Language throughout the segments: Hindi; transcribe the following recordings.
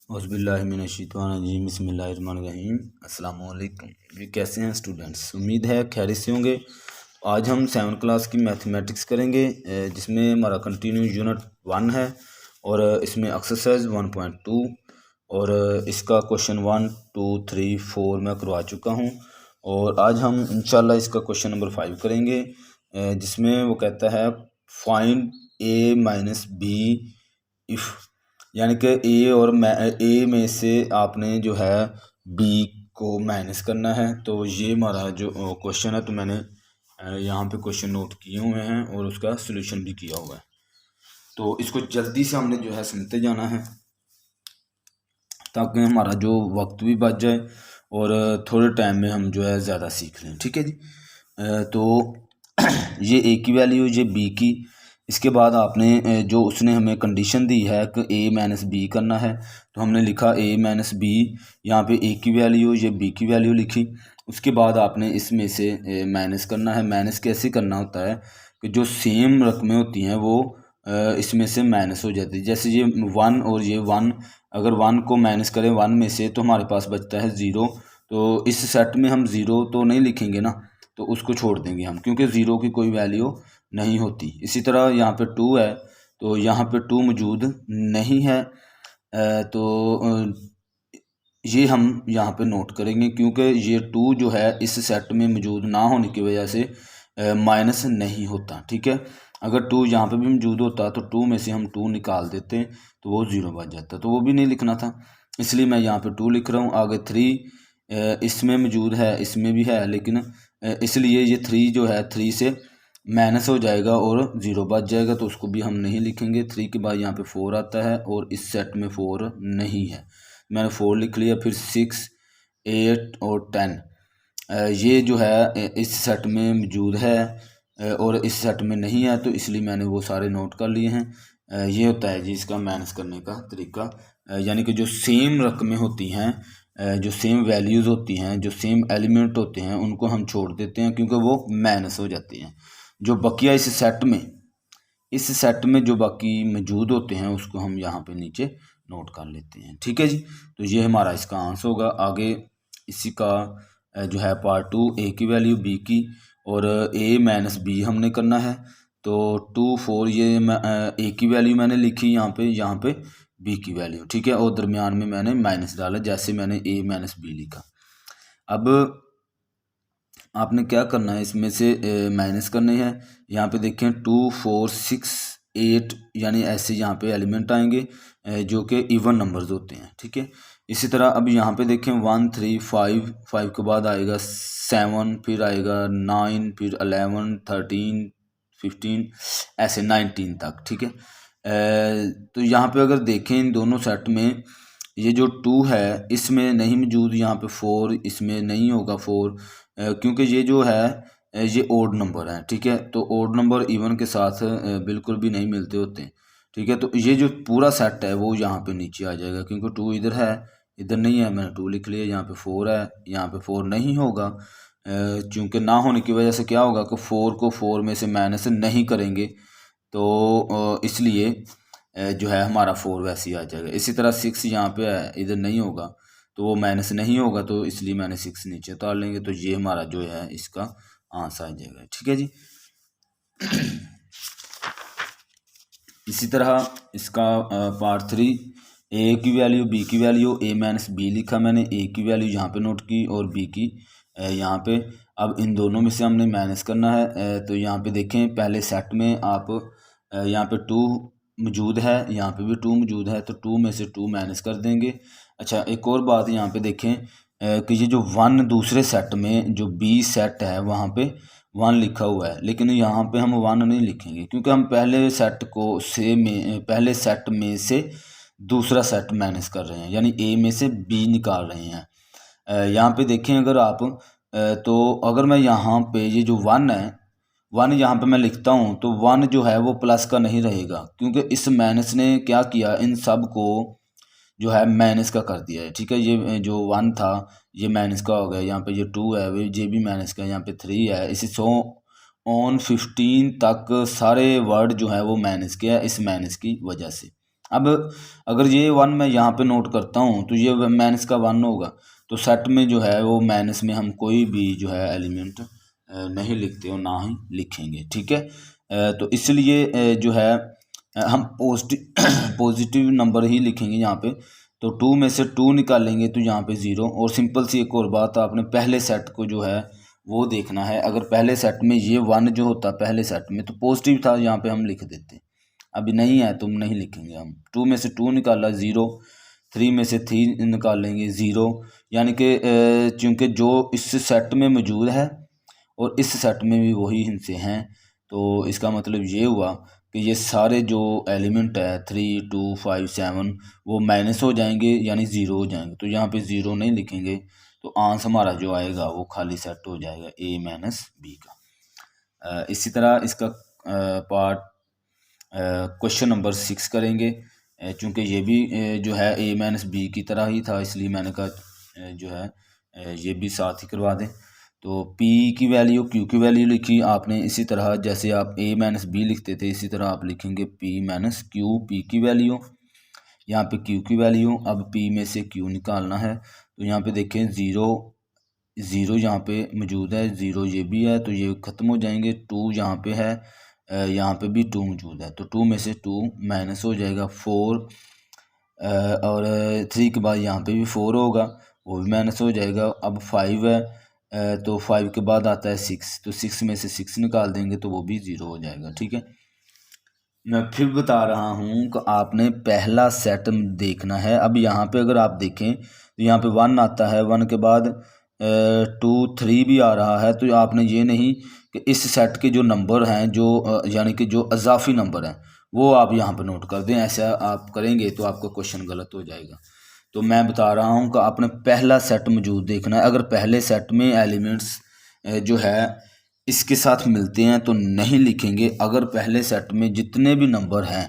औज़ुबिल्लाहिमिनश्शैतानिर्रजीम बिस्मिल्लाहिर्रहमानिर्रहीम। अस्सलाम वालेकुम। ये कैसे हैं स्टूडेंट्स? उम्मीद है खैरियत से होंगे। आज हम 7th क्लास की मैथमेटिक्स करेंगे जिसमें हमारा कंटिन्यू यूनिट 1 है और इसमें एक्सरसाइज 1.2 और इसका क्वेश्चन 1 2 3 4 मैं करवा चुका हूँ। और आज हम इंशाल्लाह इसका क्वेश्चन नंबर 5 करेंगे जिसमें वो कहता है find a minus b if, यानी कि ए में से आपने जो है बी को माइनस करना है। तो ये हमारा जो क्वेश्चन है, तो मैंने यहाँ पे क्वेश्चन नोट किए हुए हैं और उसका सलूशन भी किया हुआ है। तो इसको जल्दी से हमने जो है समझते जाना है ताकि हमारा जो वक्त भी बच जाए और थोड़े टाइम में हम जो है ज़्यादा सीख लें। ठीक है जी। तो ये ए की वैल्यू, ये बी की, इसके बाद आपने जो उसने हमें कंडीशन दी है कि ए माइनस बी करना है, तो हमने लिखा ए माइनस बी, यहाँ पे ए की वैल्यू, ये बी की वैल्यू लिखी। उसके बाद आपने इसमें से माइनस करना है। माइनस कैसे करना होता है कि जो सेम रकमें होती हैं वो इसमें से माइनस हो जाती है। जैसे ये 1 और ये 1, अगर 1 को माइनस करें 1 में से तो हमारे पास बचता है 0। तो इस सेट में हम 0 तो नहीं लिखेंगे ना, तो उसको छोड़ देंगे हम, क्योंकि 0 की कोई वैल्यू नहीं होती। इसी तरह यहाँ पे 2 है, तो यहाँ पे 2 मौजूद नहीं है। तो ये हम यहाँ पे नोट करेंगे, क्योंकि ये 2 जो है इस सेट में मौजूद ना होने की वजह से माइनस नहीं होता। ठीक है, अगर 2 यहाँ पे भी मौजूद होता तो 2 में से हम 2 निकाल देते तो वो 0 बच जाता, तो वो भी नहीं लिखना था, इसलिए मैं यहाँ पे 2 लिख रहा हूँ। आगे 3 इसमें मौजूद है, इसमें भी है, लेकिन इसलिए ये 3 जो है 3 से माइनस हो जाएगा और 0 बच जाएगा, तो उसको भी हम नहीं लिखेंगे। 3 के बाद यहाँ पे 4 आता है और इस सेट में 4 नहीं है, मैंने 4 लिख लिया। फिर 6 8 और 10 ये जो है इस सेट में मौजूद है और इस सेट में नहीं है, तो इसलिए मैंने वो सारे नोट कर लिए हैं। ये होता है जी इसका माइनस करने का तरीका, यानी कि जो सेम रकमें होती हैं, जो सेम वैल्यूज़ होती हैं, जो सेम एलिमेंट होते हैं, उनको हम छोड़ देते हैं क्योंकि वो माइनस हो जाती हैं। जो बकिया इस सेट में जो बाकी मौजूद होते हैं उसको हम यहाँ पे नीचे नोट कर लेते हैं। ठीक है जी, तो ये हमारा इसका आंसर होगा। आगे इसी का जो है पार्ट 2, ए की वैल्यू, बी की, और ए माइनस बी हमने करना है। तो 2 4 ये ए की वैल्यू मैंने लिखी यहाँ पे बी की वैल्यू। ठीक है, और दरमियान में मैंने माइनस डाला, जैसे मैंने ए माइनस बी लिखा। अब आपने क्या करना है, इसमें से माइनस करने हैं। यहाँ पे देखें 2 4 6 8, यानी ऐसे यहाँ पे एलिमेंट आएंगे जो कि इवन नंबर्स होते हैं। ठीक है, इसी तरह अब यहाँ पे देखें 1 3 5, 5 के बाद आएगा 7, फिर आएगा 9, फिर 11 13 15, ऐसे 19 तक। ठीक है, तो यहाँ पे अगर देखें इन दोनों सेट में ये जो 2 है इसमें नहीं मौजूद, यहाँ पे 4 इसमें नहीं होगा 4, क्योंकि ये जो है ये ओड नंबर है। ठीक है, तो ओड नंबर इवन के साथ बिल्कुल भी नहीं मिलते होते। ठीक है, तो ये जो पूरा सेट है वो यहाँ पे नीचे आ जाएगा, क्योंकि 2 इधर है, इधर नहीं है, मैंने 2 लिख लिया। यहाँ पे 4 है, यहाँ पे 4 नहीं होगा, चूँकि ना होने की वजह से क्या होगा कि 4 को 4 में से माइनस नहीं करेंगे, तो इसलिए जो है हमारा 4 वैसे ही आ जाएगा। इसी तरह 6 यहाँ पे है, इधर नहीं होगा, तो वो माइनस नहीं होगा, तो इसलिए मैंने 6 नीचे उतार लेंगे, तो ये हमारा जो है इसका आंसर आ जाएगा। ठीक है जी। इसी तरह इसका पार्ट 3, ए की वैल्यू, बी की वैल्यू, ए माइनस बी लिखा मैंने, ए की वैल्यू यहाँ पे नोट की और बी की यहाँ पे। अब इन दोनों में से हमने माइनस करना है। तो यहाँ पे देखें पहले सेट में आप यहाँ पे 2 मौजूद है, यहाँ पे भी 2 मौजूद है, तो 2 में से 2 माइनस कर देंगे। अच्छा, एक और बात यहाँ पे देखें कि ये जो 1 दूसरे सेट में जो बी सेट है वहाँ पे 1 लिखा हुआ है, लेकिन यहाँ पे हम 1 नहीं लिखेंगे, क्योंकि हम पहले पहले सेट में से दूसरा सेट माइनस कर रहे हैं, यानी ए में से बी निकाल रहे हैं। यहाँ पे देखें अगर आप तो अगर मैं यहाँ पे ये जो 1 है, 1 यहाँ पे मैं लिखता हूँ, तो 1 जो है वो प्लस का नहीं रहेगा, क्योंकि इस माइनस ने क्या किया, इन सब को जो है माइनस का कर दिया है। ठीक है, ये जो 1 था ये माइनस का हो गया, यहाँ पे ये 2 है ये भी माइनस का, यहाँ पे 3 है, इसी 15 तक सारे वर्ड जो है वो माइनस के है, इस माइनस की वजह से। अब अगर ये 1 मैं यहाँ पे नोट करता हूँ तो ये माइनस का 1 होगा, तो सेट में जो है वो माइनस में हम कोई भी जो है एलिमेंट नहीं लिखते और ना ही लिखेंगे, ठीक है। तो इसलिए जो है हम पॉजिटिव नंबर ही लिखेंगे यहाँ पे। तो 2 में से 2 निकालेंगे तो यहाँ पे 0। और सिंपल सी एक और बात, आपने पहले सेट को जो है वो देखना है। अगर पहले सेट में ये 1 जो होता पहले सेट में तो पॉजिटिव था, यहाँ पे हम लिख देते। अभी नहीं है तो नहीं लिखेंगे हम। 2 में से 2 निकाला 0, 3 में से 3 निकालेंगे 0। यानी कि चूँकि जो इस सेट में मौजूद है और इस सेट में भी वही हिस्से हैं, तो इसका मतलब ये हुआ कि ये सारे जो एलिमेंट है 3, 2, 5, 7 वो माइनस हो जाएंगे, यानी 0 हो जाएंगे। तो यहाँ पे 0 नहीं लिखेंगे, तो आंसर हमारा जो आएगा वो खाली सेट हो जाएगा A माइनस B का। इसी तरह इसका पार्ट क्वेश्चन नंबर 6 करेंगे। चूँकि ये भी जो है A माइनस B की तरह ही था, इसलिए मैंने कहा जो है ये भी साथ ही करवा दें। तो P की वैल्यू Q की वैल्यू लिखी आपने, इसी तरह जैसे आप A माइनस B लिखते थे इसी तरह आप लिखेंगे P माइनस Q। P की वैल्यू, यहाँ पे Q की वैल्यू। अब P में से Q निकालना है, तो यहाँ पे देखें 0 यहाँ पे मौजूद है, 0 ये भी है, तो ये ख़त्म हो जाएंगे। 2 यहाँ पे है, यहाँ पे भी 2 मौजूद है, तो 2 में से 2 माइनस हो जाएगा 4। और 3 के बाद यहाँ पे भी 4 होगा, वो भी माइनस हो जाएगा। अब 5 है, तो 5 के बाद आता है 6, तो 6 में से 6 निकाल देंगे तो वो भी 0 हो जाएगा, ठीक है। मैं फिर बता रहा हूँ कि आपने पहला सेट देखना है। अब यहाँ पे अगर आप देखें तो यहाँ पे 1 आता है, 1 के बाद 2, 3 भी आ रहा है। तो आपने ये नहीं कि इस सेट के जो नंबर हैं, जो यानी कि जो इजाफी नंबर हैं, वो आप यहाँ पे नोट कर दें। ऐसा आप करेंगे तो आपका क्वेश्चन गलत हो जाएगा। तो मैं बता रहा हूँ कि आपने पहला सेट मौजूद देखना है। अगर पहले सेट में एलिमेंट्स जो है इसके साथ मिलते हैं तो नहीं लिखेंगे। अगर पहले सेट में जितने भी नंबर हैं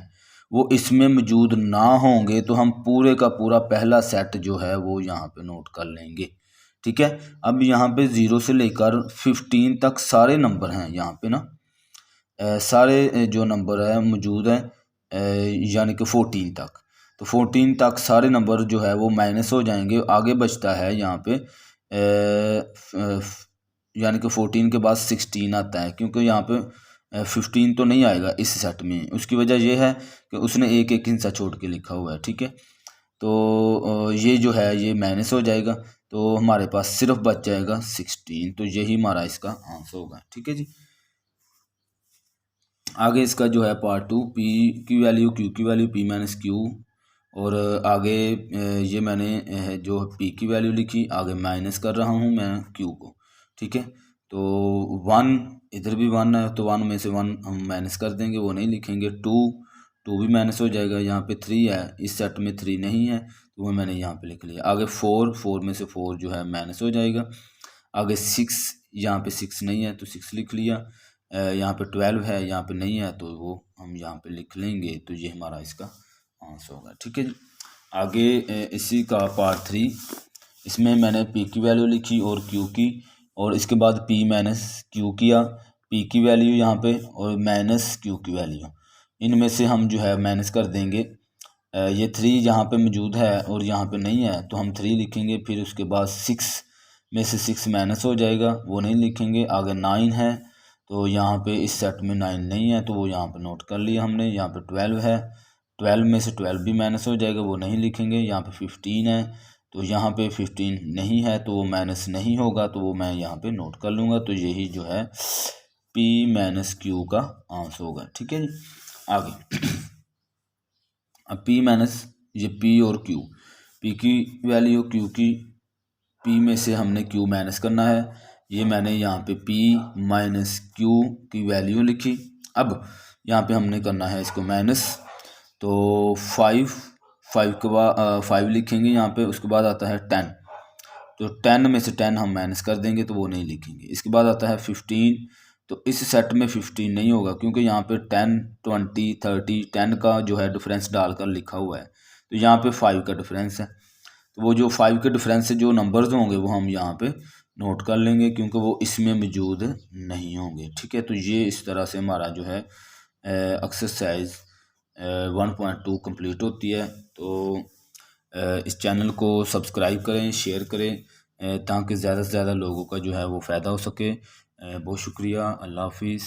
वो इसमें मौजूद ना होंगे तो हम पूरे का पूरा पहला सेट जो है वो यहाँ पे नोट कर लेंगे, ठीक है। अब यहाँ पे 0 से लेकर 15 तक सारे नंबर हैं यहाँ पे ना, सारे जो नंबर है मौजूद हैं, यानी कि 14 तक। तो 14 तक सारे नंबर जो है वो माइनस हो जाएंगे। आगे बचता है यहाँ पे यानी कि 14 के बाद 16 आता है, क्योंकि यहाँ पे 15 तो नहीं आएगा इस सेट में। उसकी वजह यह है कि उसने एक एक हिस्सा छोड़ के लिखा हुआ है, ठीक है। तो ये जो है ये माइनस हो जाएगा, तो हमारे पास सिर्फ बच जाएगा 16। तो यही हमारा इसका आंसर होगा, ठीक है जी। आगे इसका जो है पार्ट 2, P की वैल्यू Q की वैल्यू P माइनस Q। और आगे ये मैंने जो P की वैल्यू लिखी, आगे माइनस कर रहा हूँ मैं Q को, ठीक है। तो 1 इधर भी 1 है, तो 1 में से 1 हम माइनस कर देंगे, वो नहीं लिखेंगे। 2 भी माइनस हो जाएगा। यहाँ पे 3 है, इस सेट में 3 नहीं है, तो वो मैंने यहाँ पे लिख लिया। आगे 4 में से 4 जो है माइनस हो जाएगा। आगे 6, यहाँ पे 6 नहीं है तो 6 लिख लिया। यहाँ पे 12 है, यहाँ पे नहीं है, तो वो हम यहाँ पे लिख लेंगे। तो ये हमारा इसका आंसर होगा, ठीक है जी। आगे इसी का पार्ट 3, इसमें मैंने P की वैल्यू लिखी और Q की, और इसके बाद P माइनस Q किया, P की वैल्यू यहाँ पे और माइनस Q की वैल्यू। इनमें से हम जो है माइनस कर देंगे। ये 3 यहाँ पे मौजूद है और यहाँ पे नहीं है, तो हम 3 लिखेंगे। फिर उसके बाद 6 में से 6 माइनस हो जाएगा, वो नहीं लिखेंगे। आगे 9 है, तो यहाँ पे इस सेट में 9 नहीं है, तो वो यहाँ पे नोट कर लिया हमने। यहाँ पे 12 है, 12 में से 12 भी माइनस हो जाएगा, वो नहीं लिखेंगे। यहाँ पे 15 है, तो यहाँ पे 15 नहीं है, तो वो माइनस नहीं होगा, तो वो मैं यहाँ पे नोट कर लूँगा। तो यही जो है P माइनस Q का आंसर होगा, ठीक है जी। आगे अब P माइनस ये P और Q, P की वैल्यू Q की, P में से हमने Q माइनस करना है। ये मैंने यहाँ पे P माइनस Q की वैल्यू लिखी। अब यहाँ पे हमने करना है इसको माइनस, तो 5 के बाद 5 लिखेंगे यहाँ पे। उसके बाद आता है 10, तो 10 में से 10 हम माइनस कर देंगे, तो वो नहीं लिखेंगे। इसके बाद आता है 15, तो इस सेट में 15 नहीं होगा, क्योंकि यहाँ पे 10, 20, 30, 10 का जो है डिफरेंस डालकर लिखा हुआ है, तो यहाँ पे 5 का डिफरेंस है। तो वो जो 5 के डिफरेंस से जो नंबर्स होंगे वो हम यहाँ पे नोट कर लेंगे, क्योंकि वो इसमें मौजूद नहीं होंगे, ठीक है। तो ये इस तरह से हमारा जो है एक्सरसाइज 1.2 कंप्लीट होती है। तो इस चैनल को सब्सक्राइब करें, शेयर करें ताकि ज़्यादा से ज़्यादा लोगों का जो है वो फ़ायदा हो सके। बहुत शुक्रिया। अल्लाह हाफिज़।